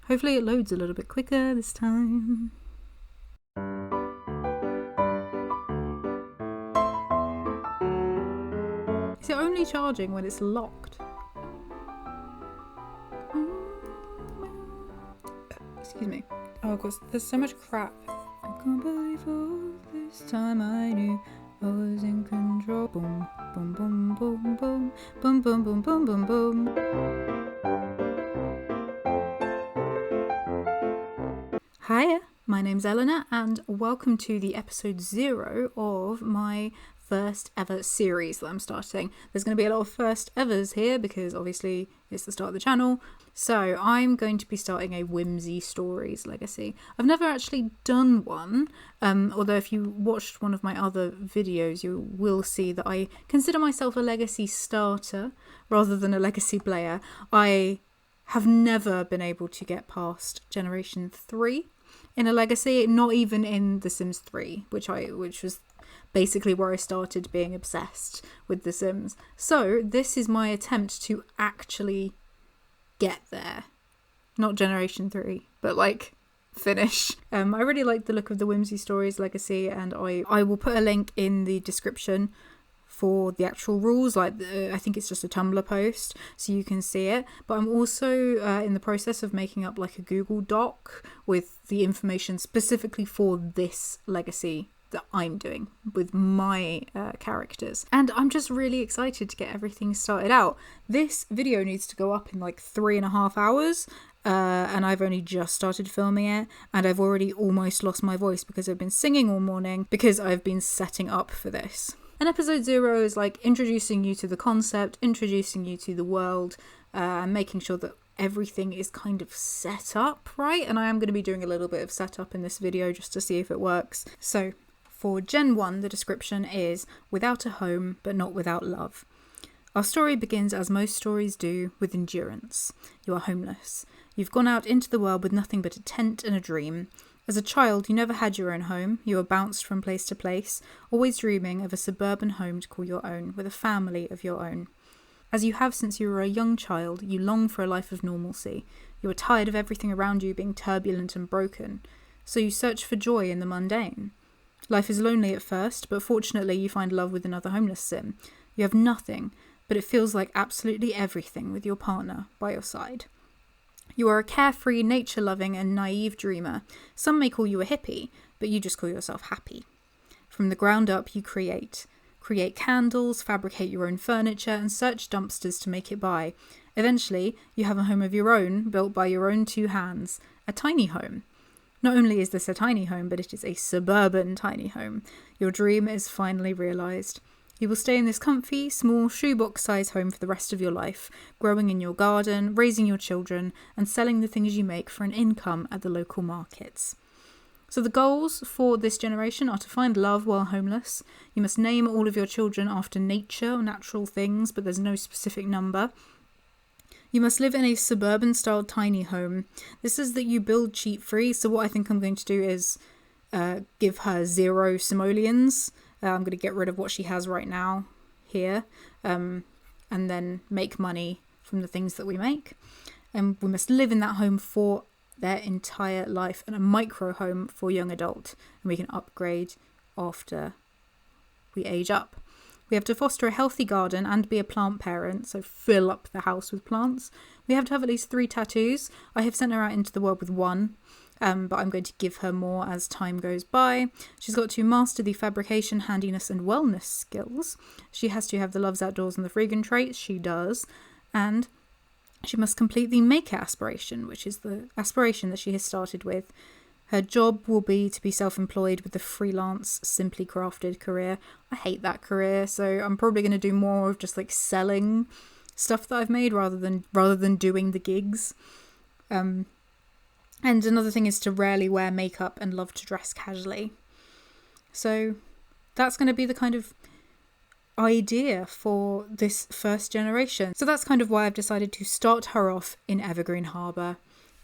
Hopefully it loads a little bit quicker this time. Is it only charging when it's locked? Excuse me. Oh, of course, there's so much crap. I can't believe all this time I knew I was in control. Boom, boom, boom, boom, boom, boom, boom, boom, boom, boom, boom. Hiya, my name's Eleanor, and welcome to the episode 0 of my first ever series that I'm starting. There's going to be a lot of first evers here because obviously it's the start of the channel. So I'm going to be starting a Whimsy Stories legacy. I've never actually done one, although if you watched one of my other videos you will see that I consider myself a legacy starter rather than a legacy player. I have never been able to get past Generation 3 in a legacy, not even in The Sims 3, which was basically where I started being obsessed with The Sims. So this is my attempt to actually get there. Not Generation 3, but like finish. I really like the look of the Whimsy Stories legacy, and I will put a link in the description for the actual rules. I think it's just a Tumblr post so you can see it, but I'm also in the process of making up like a Google Doc with the information specifically for this legacy that I'm doing with my characters, and I'm just really excited to get everything started out. This video needs to go up in like 3.5 hours, and I've only just started filming it, and I've already almost lost my voice because I've been singing all morning because I've been setting up for this. And episode 0 is like introducing you to the concept, introducing you to the world, and making sure that everything is kind of set up right. And I am going to be doing a little bit of setup in this video just to see if it works. So for Gen 1, the description is without a home, but not without love. Our story begins as most stories do, with endurance. You are homeless. You've gone out into the world with nothing but a tent and a dream. As a child, you never had your own home. You were bounced from place to place, always dreaming of a suburban home to call your own, with a family of your own. As you have since you were a young child, you long for a life of normalcy. You are tired of everything around you being turbulent and broken, so you search for joy in the mundane. Life is lonely at first, but fortunately you find love with another homeless sim. You have nothing, but it feels like absolutely everything with your partner by your side. You are a carefree, nature-loving and naive dreamer. Some may call you a hippie, but you just call yourself happy. From the ground up, you create. Create candles, fabricate your own furniture, and search dumpsters to make it by. Eventually, you have a home of your own, built by your own 2 hands. A tiny home. Not only is this a tiny home, but it is a suburban tiny home. Your dream is finally realised. You will stay in this comfy, small, shoebox-sized home for the rest of your life, growing in your garden, raising your children, and selling the things you make for an income at the local markets. So the goals for this generation are to find love while homeless. You must name all of your children after nature or natural things, but there's no specific number. You must live in a suburban-style tiny home. This is that you build cheat-free, so what I think I'm going to do is give her 0 simoleons. I'm going to get rid of what she has right now here, and then make money from the things that we make. And we must live in that home for their entire life, and a micro home for young adult. And we can upgrade after we age up. We have to foster a healthy garden and be a plant parent, so fill up the house with plants. We have to have at least 3 tattoos. I have sent her out into the world with 1. But I'm going to give her more as time goes by. She's got to master the fabrication, handiness and wellness skills. She has to have the loves outdoors and the freegan traits. She does. And she must complete the maker aspiration, which is the aspiration that she has started with. Her job will be to be self-employed with the freelance, simply crafted career. I hate that career, so I'm probably going to do more of just like selling stuff that I've made rather than doing the gigs. And another thing is to rarely wear makeup and love to dress casually. So that's going to be the kind of idea for this first generation. So that's kind of why I've decided to start her off in Evergreen Harbour.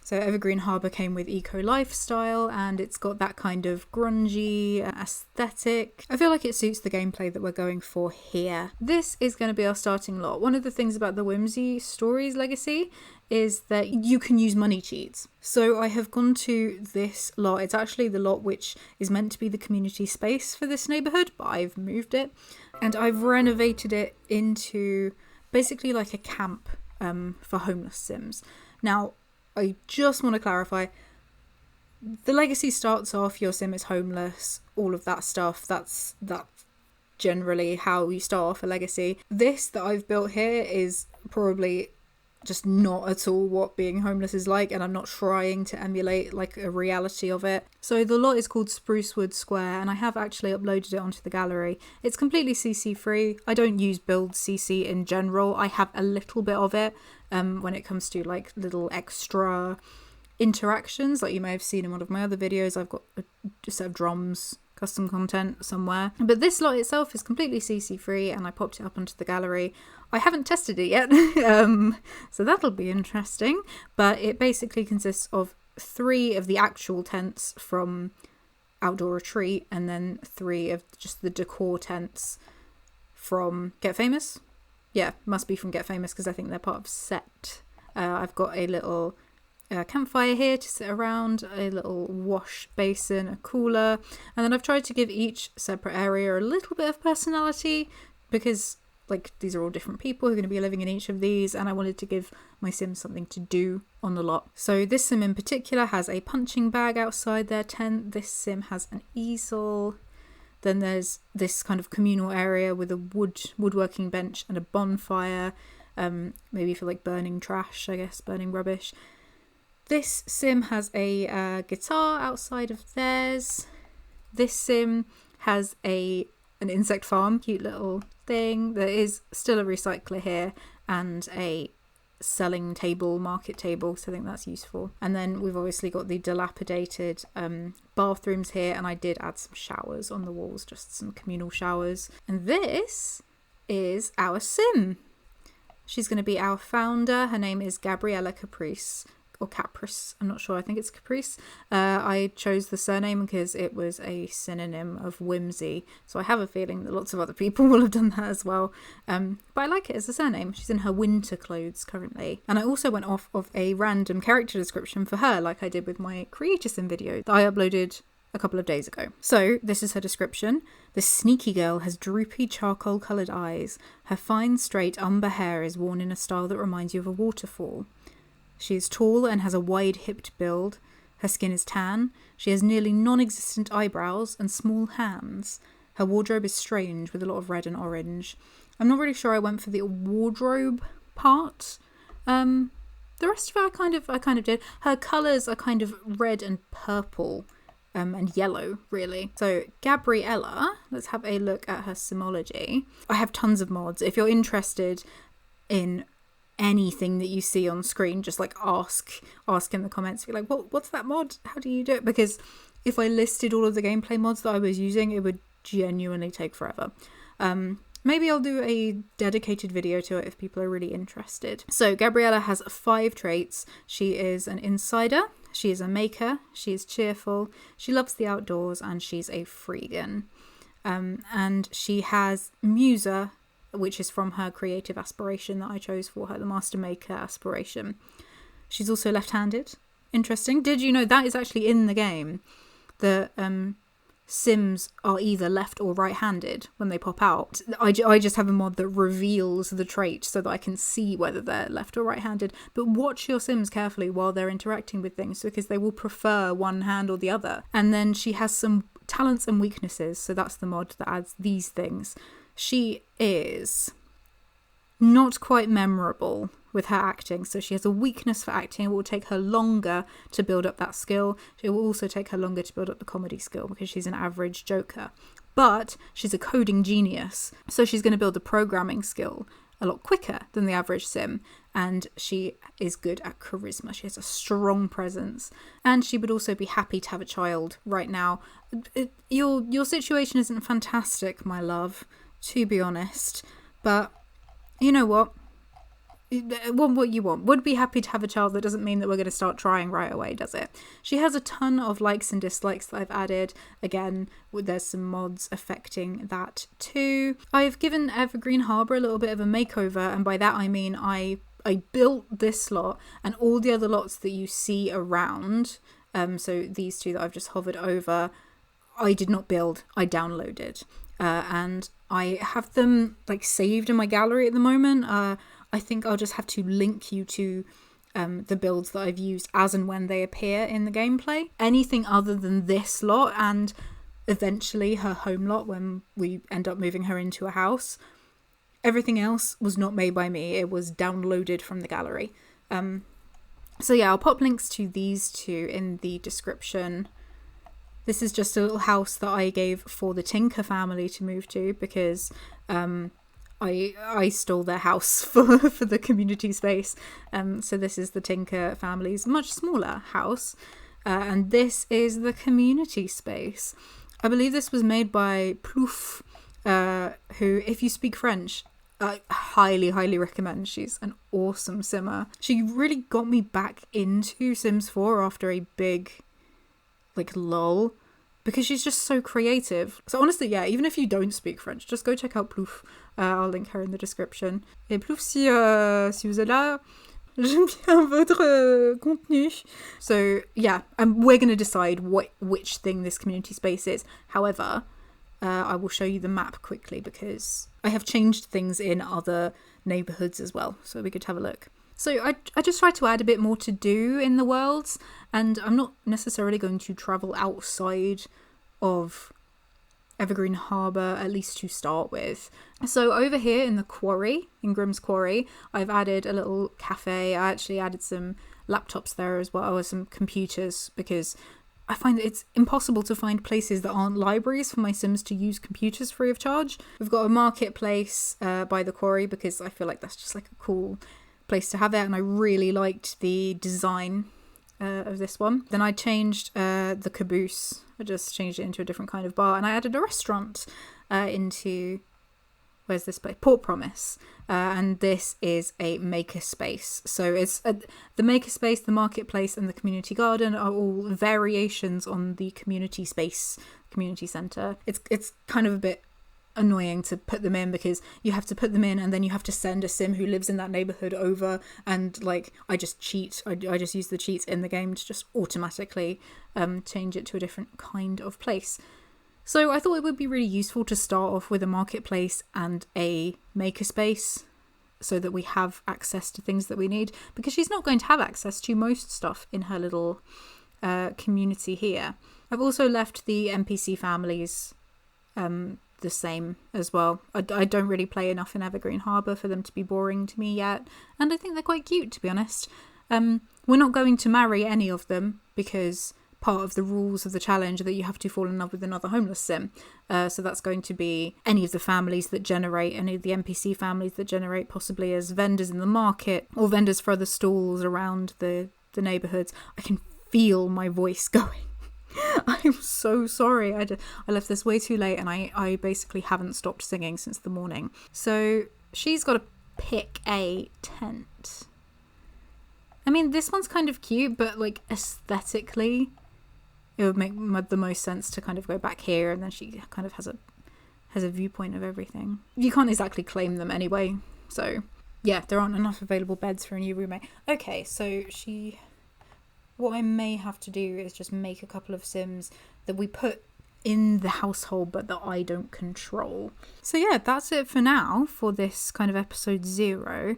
So Evergreen Harbour came with eco lifestyle, and it's got that kind of grungy aesthetic. I feel like it suits the gameplay that we're going for here. This is going to be our starting lot. One of the things about the Whimsy Stories legacy is that you can use money cheats. So I have gone to this lot. It's actually the lot which is meant to be the community space for this neighbourhood, but I've moved it. And I've renovated it into basically like a camp for homeless Sims. Now, I just want to clarify, the legacy starts off, your Sim is homeless, all of that stuff. That's generally how you start off a legacy. This that I've built here is probably just not at all what being homeless is like, and I'm not trying to emulate like a reality of it. So the lot is called Sprucewood Square, and I have actually uploaded it onto the gallery. It's completely CC free. I don't use build CC in general. I have a little bit of it when it comes to like little extra interactions, like you may have seen in one of my other videos. I've got a set of drums, custom content somewhere, but this lot itself is completely CC free, and I popped it up onto the gallery. I haven't tested it yet, so that'll be interesting, but it basically consists of 3 of the actual tents from Outdoor Retreat, and then 3 of just the decor tents from Get Famous. Yeah, must be from Get Famous, because I think they're part of set. I've got a little campfire here to sit around, a little wash basin, a cooler, and then I've tried to give each separate area a little bit of personality, because like these are all different people who are going to be living in each of these, and I wanted to give my Sims something to do on the lot. So this Sim in particular has a punching bag outside their tent. This Sim has an easel. Then there's this kind of communal area with a woodworking bench and a bonfire, maybe for like burning trash, I guess, burning rubbish. This Sim has a guitar outside of theirs. This Sim has an insect farm, cute little thing. There is still a recycler here and a selling table, market table, so I think that's useful. And then we've obviously got the dilapidated bathrooms here, and I did add some showers on the walls, just some communal showers. And this is our Sim. She's going to be our founder. Her name is Gabriella Caprice. Or Caprice, I'm not sure, I think it's Caprice. I chose the surname because it was a synonym of Whimsy, so I have a feeling that lots of other people will have done that as well. But I like it as a surname. She's in her winter clothes currently. And I also went off of a random character description for her, like I did with my Creator Sim video that I uploaded a couple of days ago. So this is her description. The sneaky girl has droopy charcoal coloured eyes. Her fine straight umber hair is worn in a style that reminds you of a waterfall. She is tall and has a wide-hipped build. Her skin is tan. She has nearly non-existent eyebrows and small hands. Her wardrobe is strange with a lot of red and orange. I'm not really sure I went for the wardrobe part. The rest of it I kind of did. Her colours are kind of red and purple and yellow, really. So Gabriella, let's have a look at her Simology. I have tons of mods. If you're interested in anything that you see on screen, just like ask in the comments, be like, what's that mod, how do you do it? Because if I listed all of the gameplay mods that I was using, it would genuinely take forever. Maybe I'll do a dedicated video to it if people are really interested. So Gabriella has 5 traits. She is an insider, she is a maker, she is cheerful, she loves the outdoors, and she's a freegan. And she has Muser, which is from her creative aspiration that I chose for her, the Master Maker aspiration. She's also left-handed. Interesting. Did you know that is actually in the game? The Sims are either left or right-handed when they pop out. I just have a mod that reveals the trait so that I can see whether they're left or right-handed. But watch your Sims carefully while they're interacting with things, because they will prefer one hand or the other. And then she has some talents and weaknesses, so that's the mod that adds these things. She is not quite memorable with her acting, so she has a weakness for acting. It will take her longer to build up that skill. It will also take her longer to build up the comedy skill because she's an average joker. But she's a coding genius, so she's going to build the programming skill a lot quicker than the average Sim, and she is good at charisma. She has a strong presence, and she would also be happy to have a child right now. Your situation isn't fantastic, my love, to be honest, but you know what? Want what you want. Would be happy to have a child. That doesn't mean that we're going to start trying right away, does it? She has a ton of likes and dislikes that I've added. Again, there's some mods affecting that too. I've given Evergreen Harbour a little bit of a makeover, and by that I mean I I built this lot, and all the other lots that you see around, so these two that I've just hovered over, I did not build, I downloaded. And I have them like saved in my gallery at the moment. I think I'll just have to link you to the builds that I've used as and when they appear in the gameplay. Anything other than this lot and eventually her home lot when we end up moving her into a house, everything else was not made by me. It was downloaded from the gallery. So yeah, I'll pop links to these two in the description. This is just a little house that I gave for the Tinker family to move to because I stole their house for the community space. So this is the Tinker family's much smaller house. And this is the community space. I believe this was made by Plouf, who, if you speak French, I highly recommend. She's an awesome simmer. She really got me back into Sims 4 after a big lull, because she's just so creative. So honestly, yeah, even if you don't speak French, just go check out Plouf. I'll link her in the description. Et Plouf, si vous êtes là, j'aime bien votre contenu. So yeah, we're going to decide which thing this community space is. However, I will show you the map quickly because I have changed things in other neighbourhoods as well, so it'll be good to have a look. So I just tried to add a bit more to do in the worlds, and I'm not necessarily going to travel outside of Evergreen Harbour, at least to start with. So over here in the quarry, in Grimm's Quarry, I've added a little cafe. I actually added some laptops there as well, or some computers, because I find that it's impossible to find places that aren't libraries for my Sims to use computers free of charge. We've got a marketplace by the quarry because I feel like that's just like a cool place to have it, and I really liked the design of this one. Then I changed the caboose. I just changed it into a different kind of bar, and I added a restaurant into, where's this place? Port Promise. And this is a maker space. So it's the maker space, the marketplace, and the community garden are all variations on the community space, community centre. It's kind of a bit annoying to put them in because you have to put them in and then you have to send a sim who lives in that neighborhood over, and I just cheat. I just use the cheats in the game to just automatically change it to a different kind of place. So I thought it would be really useful to start off with a marketplace and a makerspace so that we have access to things that we need, because she's not going to have access to most stuff in her little community here. I've also left the NPC families the same as well. I don't really play enough in Evergreen Harbour for them to be boring to me yet, and I think they're quite cute, to be honest. We're not going to marry any of them because part of the rules of the challenge are that you have to fall in love with another homeless sim. So that's going to be any of the families that generate, any of the NPC families that generate, possibly as vendors in the market or vendors for other stalls around the neighbourhoods. I can feel my voice going. I'm so sorry. I left this way too late, and I basically haven't stopped singing since the morning. So she's got to pick a tent. I mean, this one's kind of cute, but aesthetically it would make the most sense to kind of go back here, and then she kind of has a viewpoint of everything. You can't exactly claim them anyway, so yeah, there aren't enough available beds for a new roommate. Okay, so what I may have to do is just make a couple of Sims that we put in the household but that I don't control. So yeah, that's it for now for this kind of episode 0.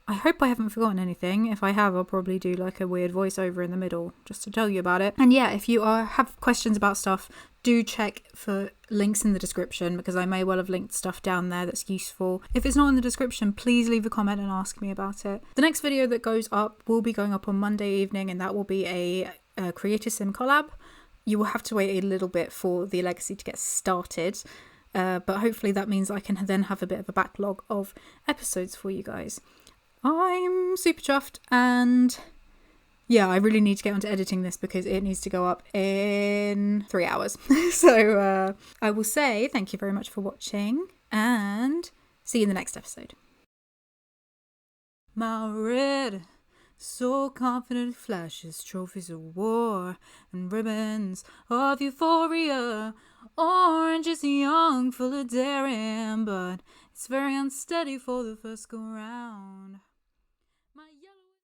I hope I haven't forgotten anything. If I have, I'll probably do a weird voiceover in the middle just to tell you about it. And yeah, if you have questions about stuff, do check for links in the description, because I may well have linked stuff down there that's useful. If it's not in the description, please leave a comment and ask me about it. The next video that goes up will be going up on Monday evening, and that will be a Creator Sim collab. You will have to wait a little bit for the legacy to get started, but hopefully that means I can then have a bit of a backlog of episodes for you guys. I'm super chuffed, and yeah, I really need to get onto editing this because it needs to go up in 3 hours. So I will say thank you very much for watching, and see you in the next episode. My red, so confident, flashes trophies of war and ribbons of euphoria. Orange is young, full of daring, but it's very unsteady for the first go round.